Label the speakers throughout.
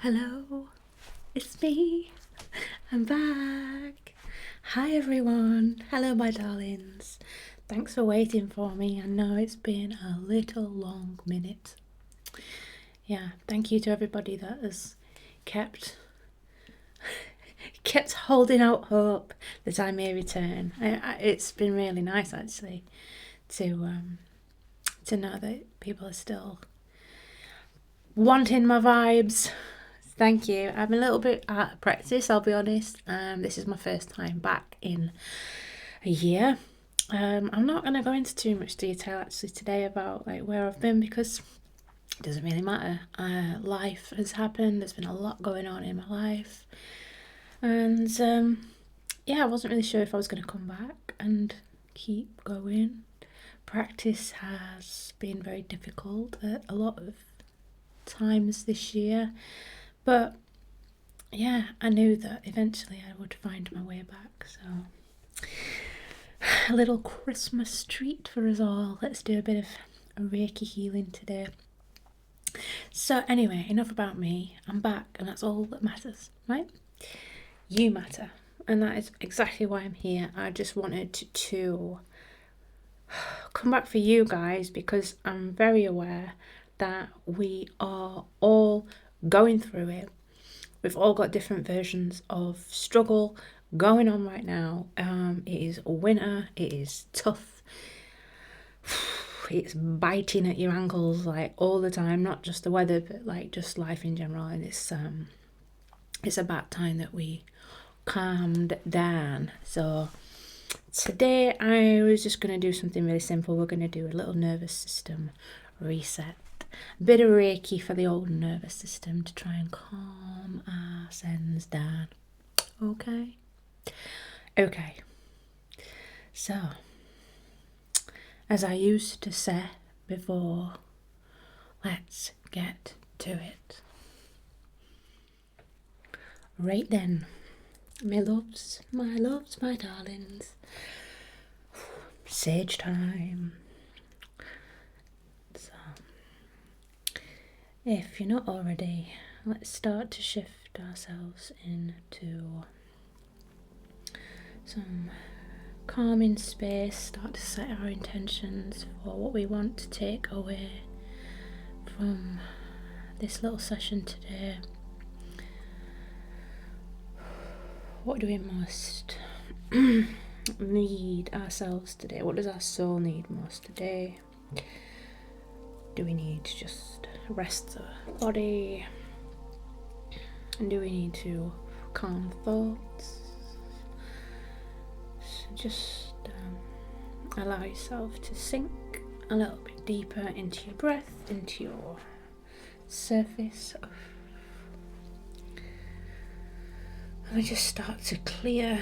Speaker 1: Hello, it's me. I'm back. Hi everyone. Hello, my darlings. Thanks for waiting for me. I know it's been a little long minute. Yeah, thank you to everybody that has kept holding out hope that I may return. It's been really nice actually to know that people are still wanting my vibes. Thank you. I'm a little bit out of practice, I'll be honest. This is my first time back in a year. I'm not going to go into too much detail actually today about like where I've been because it doesn't really matter. Life has happened. There's been a lot going on in my life, and I wasn't really sure if I was going to come back and keep going. Practice has been very difficult at a lot of times this year. But yeah, I knew that eventually I would find my way back. So a little Christmas treat for us all. Let's do a bit of Reiki healing today. So anyway, enough about me. I'm back and that's all that matters, right? You matter. And that is exactly why I'm here. I just wanted to come back for you guys because I'm very aware that we are all going through it. We've all got different versions of struggle going on right now. It is winter, it is tough, it's biting at your ankles like all the time, not just the weather but like just life in general, and it's about time that we calmed down. So today I was just going to do something really simple. We're going to do a little nervous system reset. A bit of Reiki for the old nervous system to try and calm our sends down. Okay? Okay. So, as I used to say before, let's get to it. Right then, my loves, my darlings. Sage time. So, if you're not already, let's start to shift ourselves into some calming space, start to set our intentions for what we want to take away from this little session today. What do we most need ourselves today? What does our soul need most today? Do we need to just rest the body? And do we need to calm thoughts? So just allow yourself to sink a little bit deeper into your breath, into your surface. And we just start to clear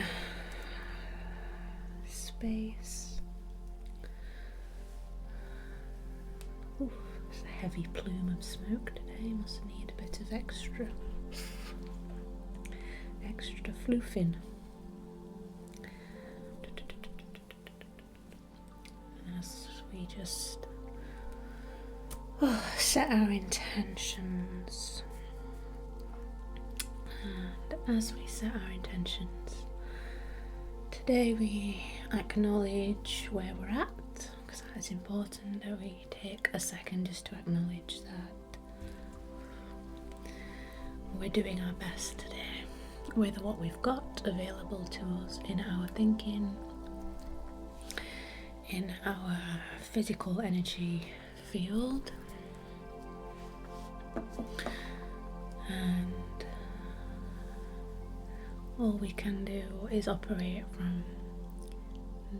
Speaker 1: space. Ooh, it's a heavy plume of smoke today. Must need a bit of extra floofing. And as we just set our intentions, and as we set our intentions, today we acknowledge where we're at, because that's important that we take a second just to acknowledge that we're doing our best today with what we've got available to us in our thinking, in our physical energy field, and all we can do is operate from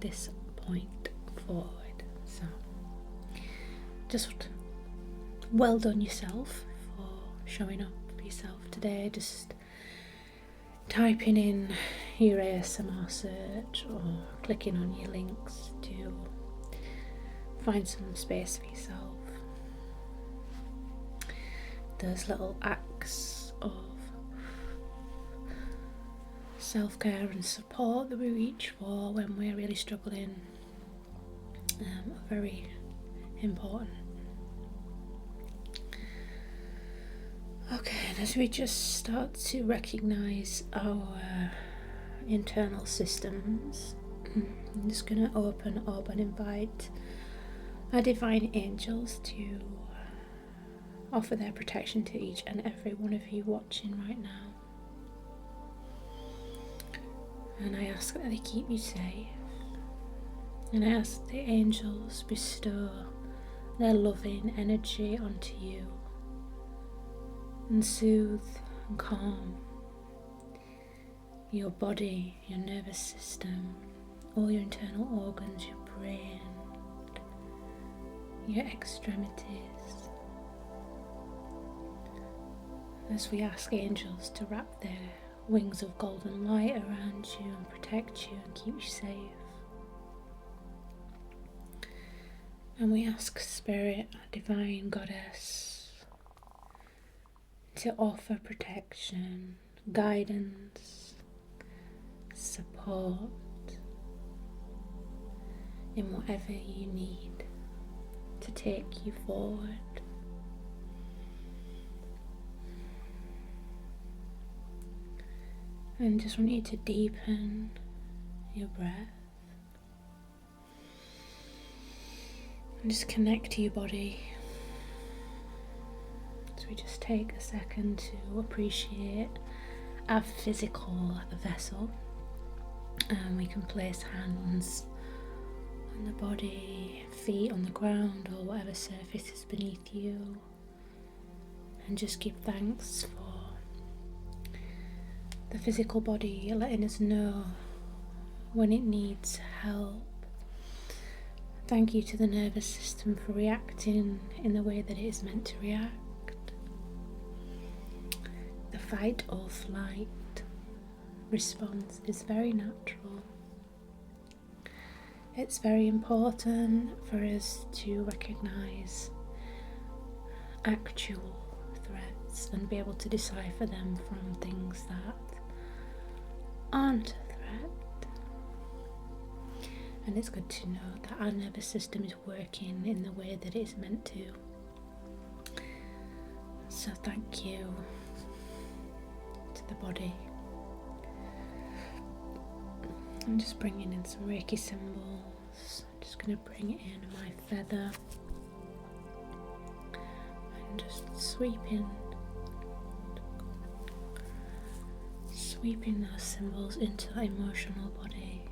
Speaker 1: this point forward. So just well done yourself for showing up for yourself today, just typing in your ASMR search or clicking on your links to find some space for yourself. Those little acts of self-care and support that we reach for when we're really struggling are very important. Okay, And as we just start to recognize our internal systems, I'm just going to open up and invite our divine angels to offer their protection to each and every one of you watching right now. And I ask that they keep you safe. And I ask the angels bestow their loving energy onto you and soothe and calm your body, your nervous system, all your internal organs, your brain, your extremities. As we ask angels to wrap their wings of golden light around you and protect you and keep you safe. And we ask Spirit, our divine goddess, to offer protection, guidance, support in whatever you need to take you forward. And just want you to deepen your breath and just connect to your body. So we just take a second to appreciate our physical vessel, and we can place hands on the body, feet on the ground or whatever surface is beneath you, and just give thanks for the physical body letting us know when it needs help. Thank you to the nervous system for reacting in the way that it is meant to react. The fight or flight response is very natural. It's very important for us to recognise actual threats and be able to decipher them from things that aren't a threat. And it's good to know that our nervous system is working in the way that it's meant to. So thank you to the body. I'm just bringing in some Reiki symbols. I'm just going to bring in my feather and just sweeping those symbols into the emotional body.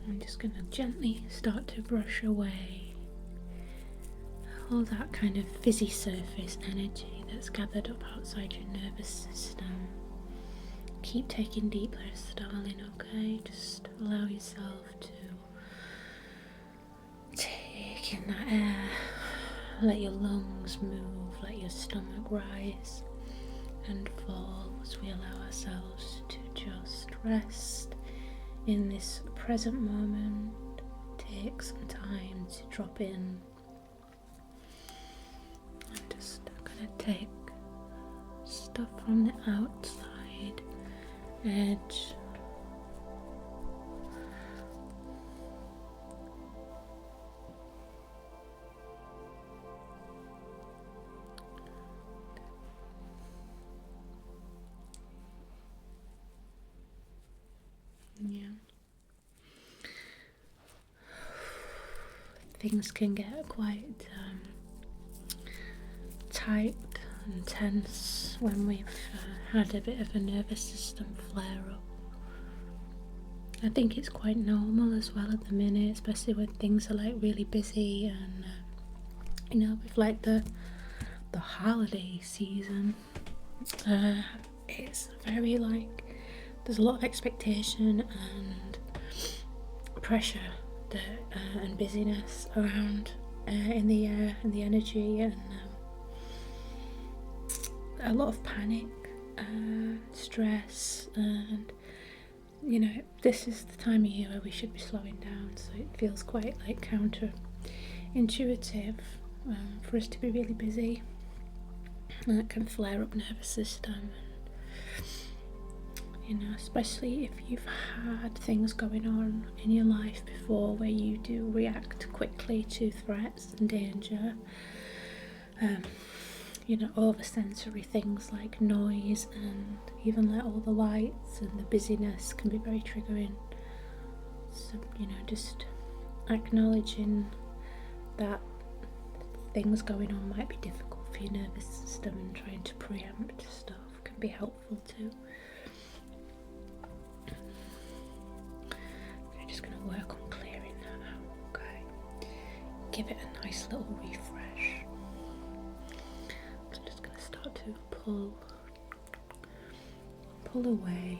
Speaker 1: I'm just going to gently start to brush away all that kind of fizzy surface energy that's gathered up outside your nervous system. Keep taking deep breaths, darling, okay? Just allow yourself to take in that air. Let your lungs move, let your stomach rise and fall as we allow ourselves to just rest in this present moment. Take some time to drop in. I'm just gonna take stuff from the outside edge. Yeah. Things can get quite tight and tense when we've had a bit of a nervous system flare up. I think it's quite normal as well at the minute, especially when things are like really busy and with like the holiday season. It's very like there's a lot of expectation and pressure and busyness around in the air and the energy, and a lot of panic, stress, and this is the time of year where we should be slowing down, so it feels quite like counter-intuitive for us to be really busy, and that can flare up nervous system, and especially if you've had things going on in your life before where you do react quickly to threats and danger. Oversensory things like noise and even like all the lights and the busyness can be very triggering. So, just acknowledging that things going on might be difficult for your nervous system and trying to preempt stuff can be helpful too. I'm just going to work on clearing that out, okay? Give it a nice little refresh. To pull away,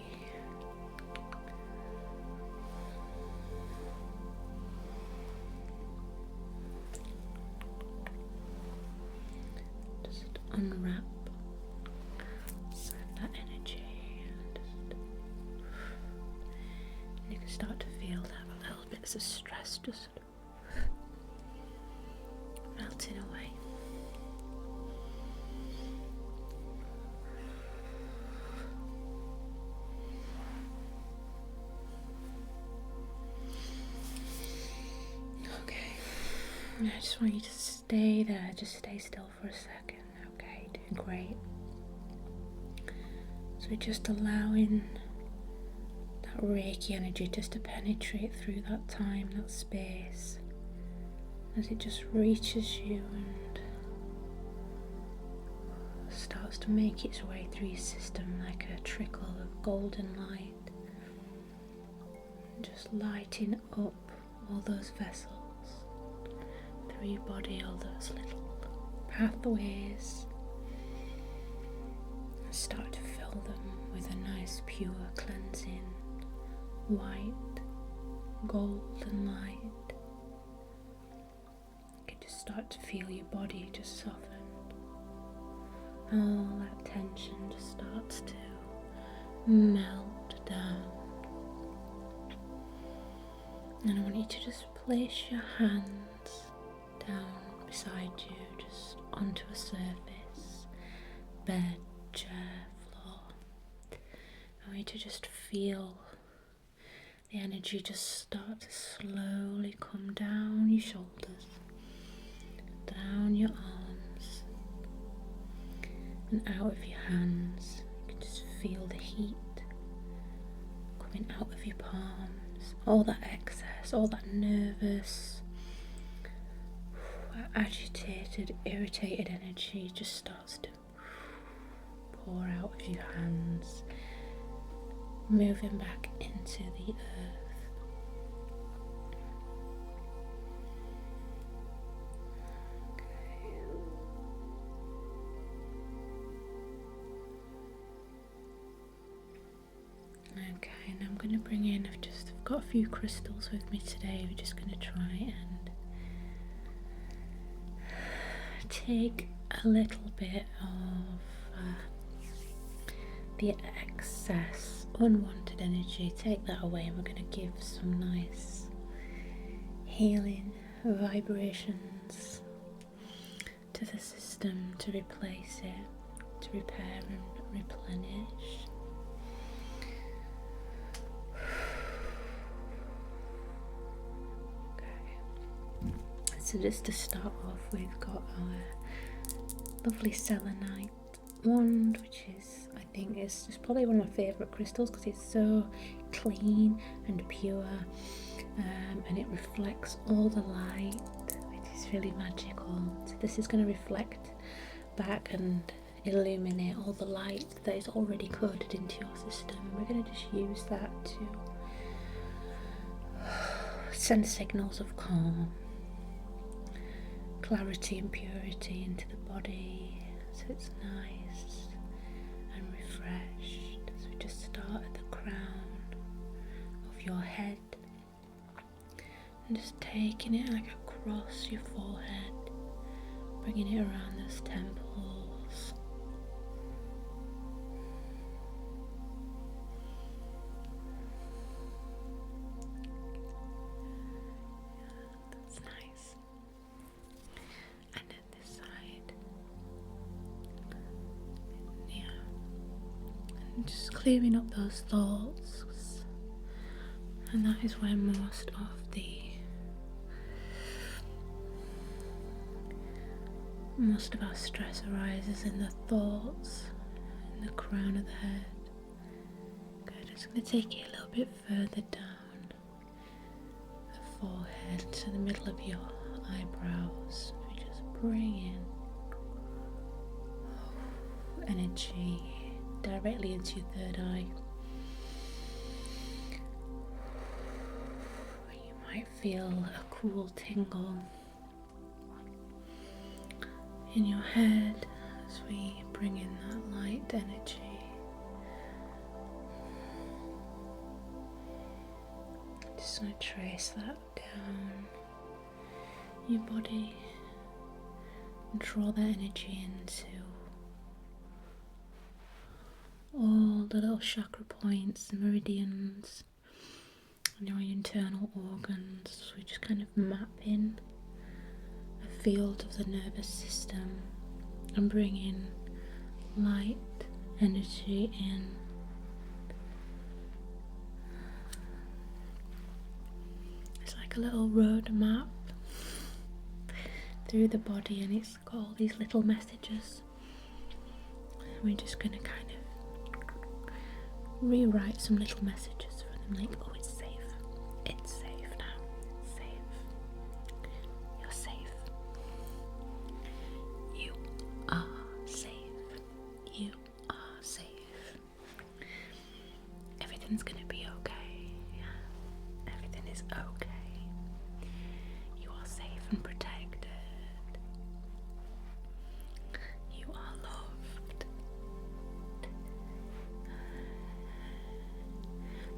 Speaker 1: just unwrap that energy, and you can start to feel that little bits of stress just melting away. I just want you to stay there, just stay still for a second, okay, doing great. So just allowing that Reiki energy just to penetrate through that time, that space, as it just reaches you and starts to make its way through your system like a trickle of golden light, just lighting up all those vessels through your body, all those little pathways, and start to fill them with a nice pure cleansing white golden light. You can just start to feel your body just soften. All that tension just starts to melt down. And I want you to just place your hands down beside you, just onto a surface, bed, chair, floor. I want you to just feel the energy just start to slowly come down your shoulders, down your arms, and out of your hands. You can just feel the heat coming out of your palms, all that excess, all that nervous, agitated, irritated energy just starts to pour out of your hands, moving back into the earth. Okay, and I'm going to bring in, I've got a few crystals with me today. We're just going to try and take a little bit of the excess unwanted energy, take that away, and we're going to give some nice healing vibrations to the system to replace it, to repair and replenish. So just to start off, we've got our lovely selenite wand, which is, I think, is just probably one of my favourite crystals because it's so clean and pure, and it reflects all the light, which is really magical. So this is going to reflect back and illuminate all the light that is already coded into your system. We're going to just use that to send signals of calm, clarity and purity into the body, so it's nice and refreshed. So we just start at the crown of your head, And just taking it like across your forehead, bringing it around those temples. That's nice. And at this side. Yeah. And just clearing up those thoughts. And that is where most of our stress arises, in the thoughts, in the crown of the head. Good, I'm just going to take it a little bit further down the forehead to the middle of your eyebrows. We just bring in energy directly into your third eye. You might feel a cool tingle in your head as we bring in that light energy. Just going to trace that down your body and draw that energy into all the little chakra points, the meridians, and your internal organs. We just kind of map in a field of the nervous system and bring in light energy in. It's like a little road map through the body, and it's got all these little messages. And we're just going to kind of rewrite some little messages for them, like, oh, it's safe. It's safe now. Safe. You're safe. You are safe. You are safe. Everything's gonna be okay. Yeah. Everything is okay. You are safe and protected. You are loved.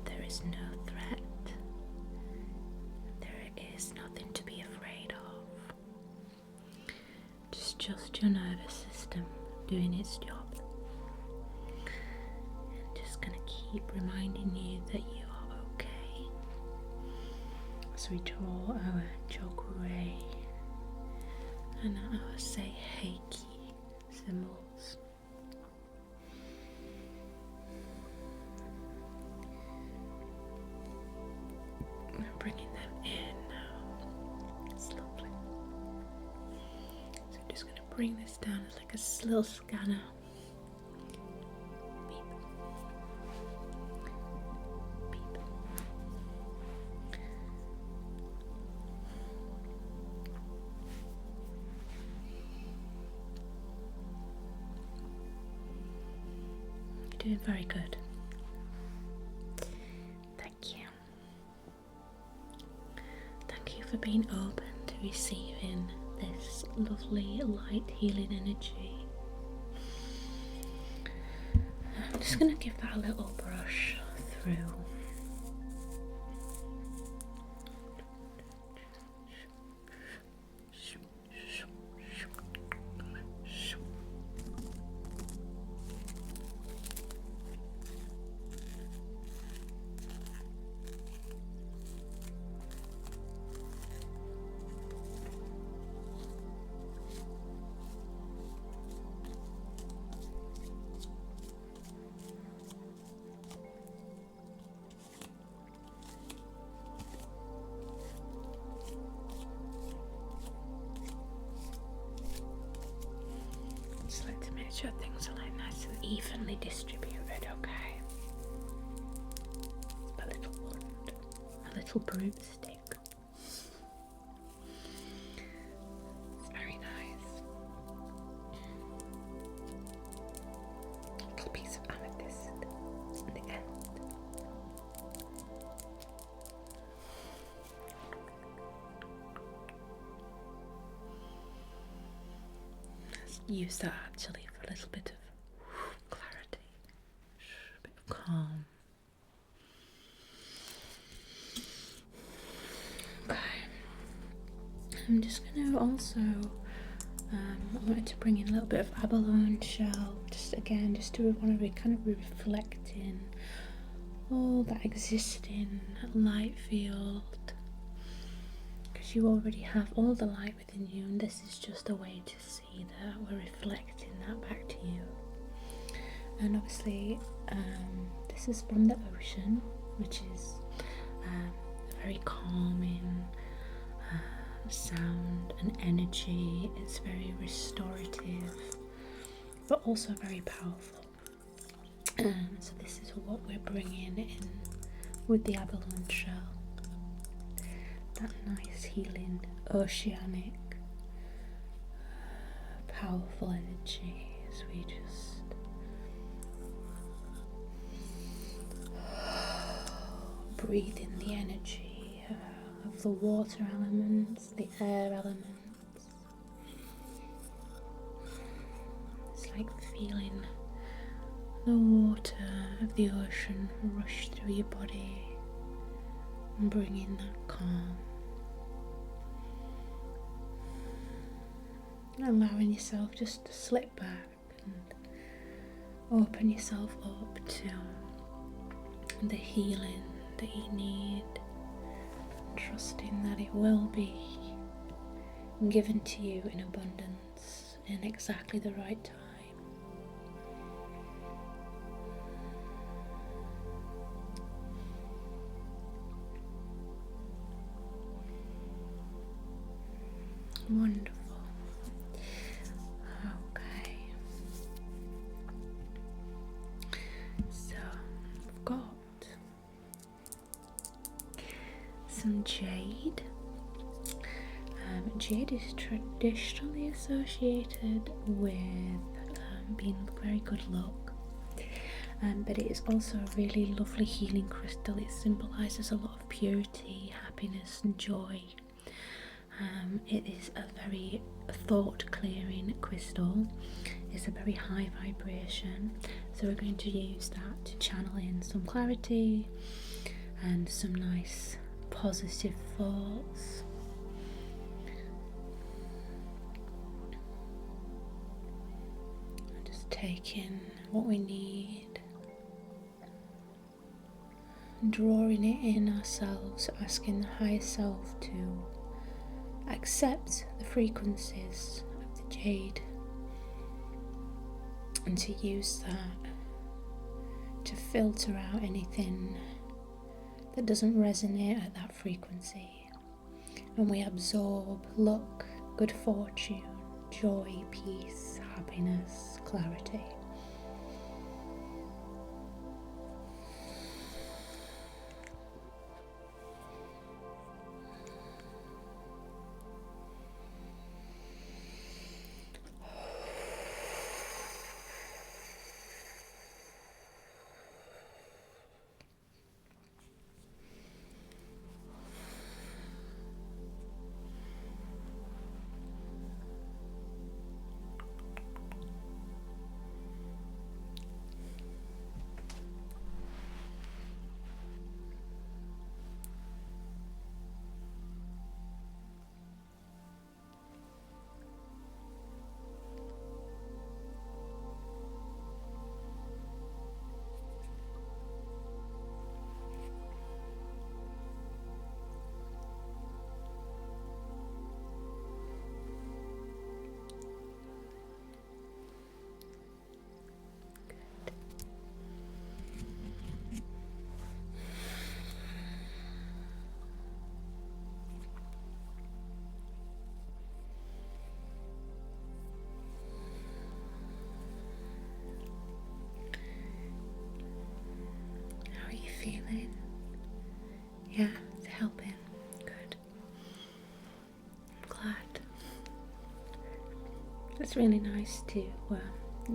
Speaker 1: There is no threat. There is nothing to be afraid of. Just your nervous system doing its job. And just gonna keep reminding you that you are okay. So we draw our chakra and our say Reiki symbols. I'm bringing them in now. It's lovely. So I'm just going to bring this down as like a little scanner. Beep. Beep. You're doing very good. Thank you. Thank you for being open to receiving this lovely light healing energy. I'm just going to give that a little brush through. Just like to make sure things are like nice and evenly distributed, okay? A little wand, a little broomstick. It's very nice. A little piece of amethyst in the end. Use that actually for a little bit of clarity, a bit of calm. Okay. I'm just going to also, I wanted to bring in a little bit of abalone shell, just to want to be kind of reflecting all that existing light field, because you already have all the light within you, and this is just a way to see that we're reflecting that back to you. And obviously this is from the ocean, which is a very calming sound and energy. It's very restorative but also very powerful. So this is what we're bringing in with the abalone shell, that nice healing oceanic powerful energy as we just breathe in the energy of the water elements, the air elements. It's like feeling the water of the ocean rush through your body and bringing that calm. Allowing yourself just to slip back and open yourself up to the healing that you need, trusting that it will be given to you in abundance in exactly the right time. Wonderful. Okay. So I've got some jade. Jade is traditionally associated with being very good luck, but it is also a really lovely healing crystal. It symbolises a lot of purity, happiness and joy. It is a very thought clearing crystal. It's a very high vibration, so we're going to use that to channel in some clarity and some nice positive thoughts. Just taking what we need, drawing it in ourselves, asking the higher self to accept the frequencies of the jade and to use that to filter out anything that doesn't resonate at that frequency, and we absorb luck, good fortune, joy, peace, happiness, clarity. Feeling? Yeah, it's helping. Good. I'm glad. It's really nice to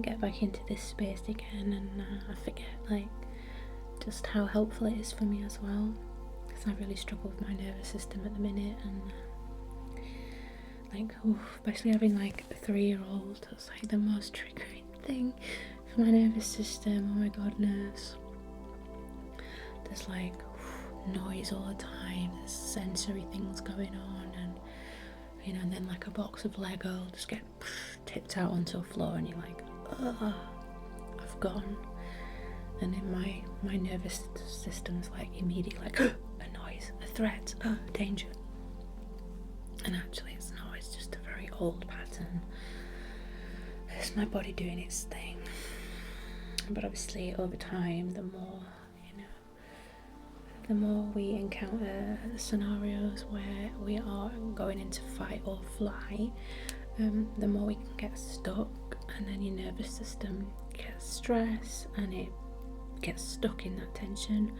Speaker 1: get back into this space again, and I forget just how helpful it is for me as well, because I really struggle with my nervous system at the minute, and especially having a 3-year-old, that's the most triggering thing for my nervous system. Oh my god, nerves. There's noise all the time, there's sensory things going on, and and then like a box of Lego just get tipped out onto a floor, and you're like, oh, I've gone. And then my nervous system's like immediately like, a noise, a threat, danger. And actually it's not, it's just a very old pattern. It's my body doing its thing. But obviously over time, the more we encounter scenarios where we are going into fight or flight, the more we can get stuck, and then your nervous system gets stressed and it gets stuck in that tension,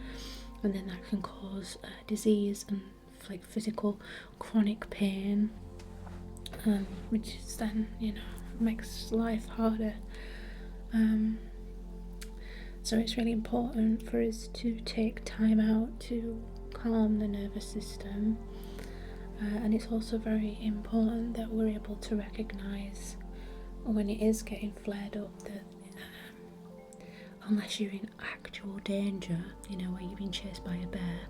Speaker 1: and then that can cause disease and like physical chronic pain, which is then makes life harder. So it's really important for us to take time out to calm the nervous system, and it's also very important that we're able to recognise when it is getting flared up, that unless you're in actual danger, where you've been chased by a bear,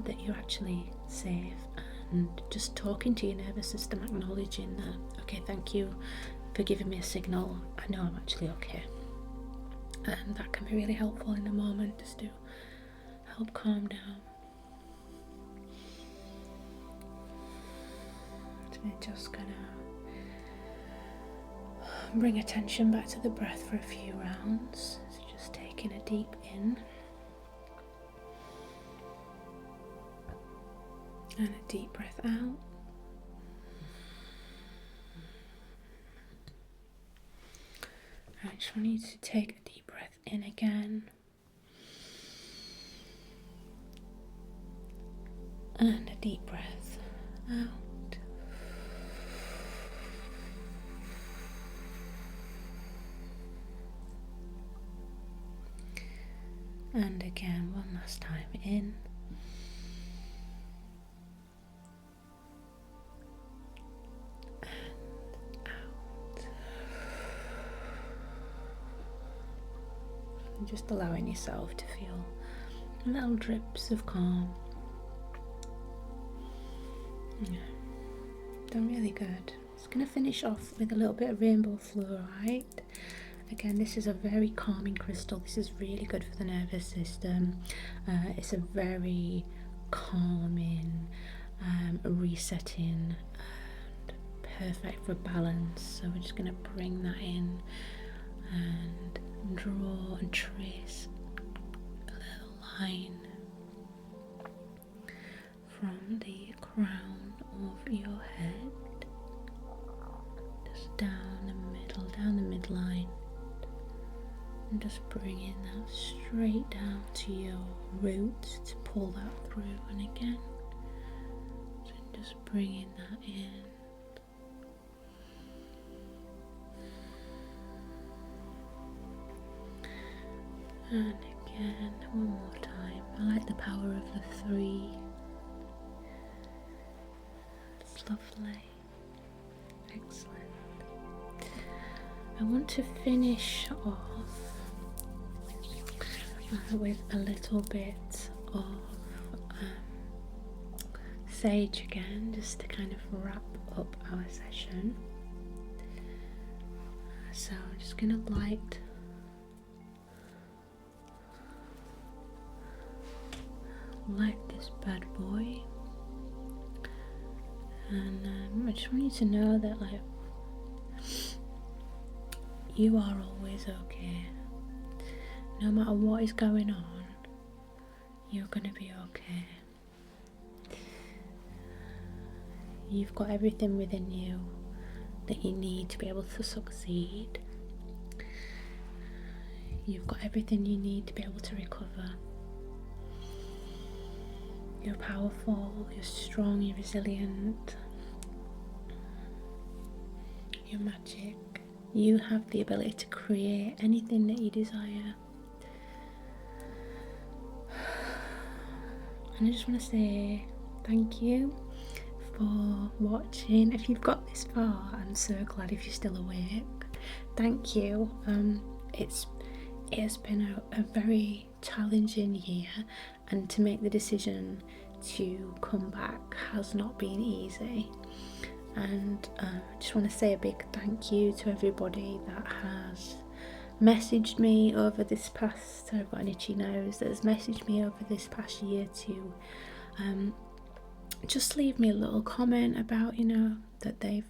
Speaker 1: that you're actually safe, and just talking to your nervous system, acknowledging that, okay, thank you for giving me a signal, I know I'm actually okay. And that can be really helpful in the moment, just to help calm down. So we're just gonna bring attention back to the breath for a few rounds. So just taking a deep in and a deep breath out. I just want you to take a deep breath in again, and a deep breath out. And again, one last time in. Just allowing yourself to feel little drips of calm. Yeah, done really good. Just going to finish off with a little bit of rainbow fluorite. Again, this is a very calming crystal. This is really good for the nervous system. It's a very calming, resetting, and perfect for balance. So we're just going to bring that in and draw and trace a little line from the crown of your head, just down the midline, and just bringing that straight down to your roots to pull that through. And again, so just bringing that in. And again, one more time. I like the power of the 3. It's lovely. Excellent. I want to finish off with a little bit of sage again, just to kind of wrap up our session. So I'm just going to light this bad boy, and I just want you to know that you are always okay. No matter what is going on, you're going to be okay. You've got everything within you that you need to be able to succeed. You've got everything you need to be able to recover. You're powerful, you're strong, you're resilient, you're magic. You have the ability to create anything that you desire. And I just want to say thank you for watching. If you've got this far, I'm so glad. If you're still awake, thank you. It's been a very challenging year, and to make the decision to come back has not been easy, and I just want to say a big thank you to everybody that has messaged me over this past, I've got an itchy nose, that has messaged me over this past year to just leave me a little comment about, you know, that they've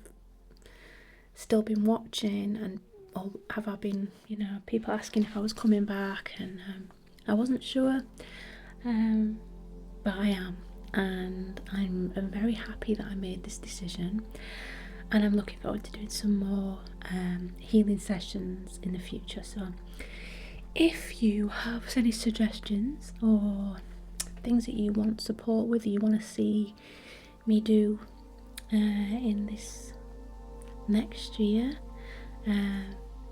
Speaker 1: still been watching, and or have I been, you know, people asking if I was coming back, and I wasn't sure, but I am, and I'm very happy that I made this decision, and I'm looking forward to doing some more healing sessions in the future. So if you have any suggestions or things that you want support with, you want to see me do in this next year,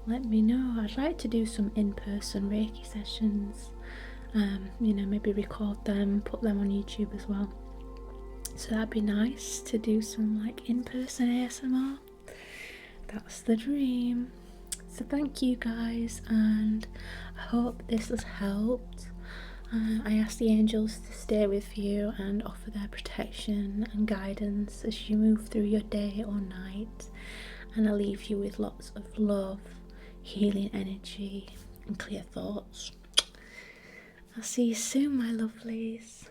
Speaker 1: let me know. I'd like to do some in-person Reiki sessions, you know, maybe record them, put them on YouTube as well. So that'd be nice to do some like in-person ASMR. That's the dream. So thank you guys, and I hope this has helped. I ask the angels to stay with you and offer their protection and guidance as you move through your day or night, and I leave you with lots of love, healing energy and clear thoughts. I'll see you soon, my lovelies.